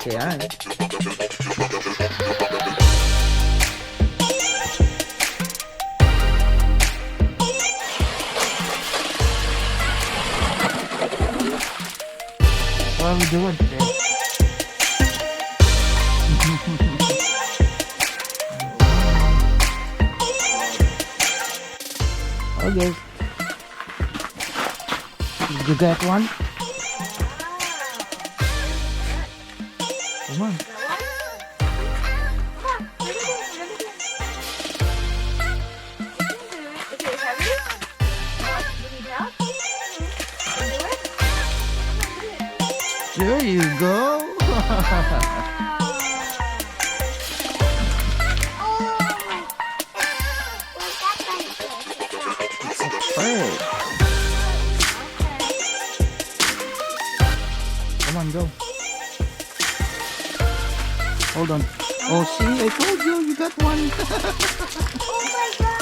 Ayan. What are we doing today? Okay. Did you get one? Come on. There you go. Hey. Come on, go. Hold on. Oh, see, I told you, you got one. Oh my god!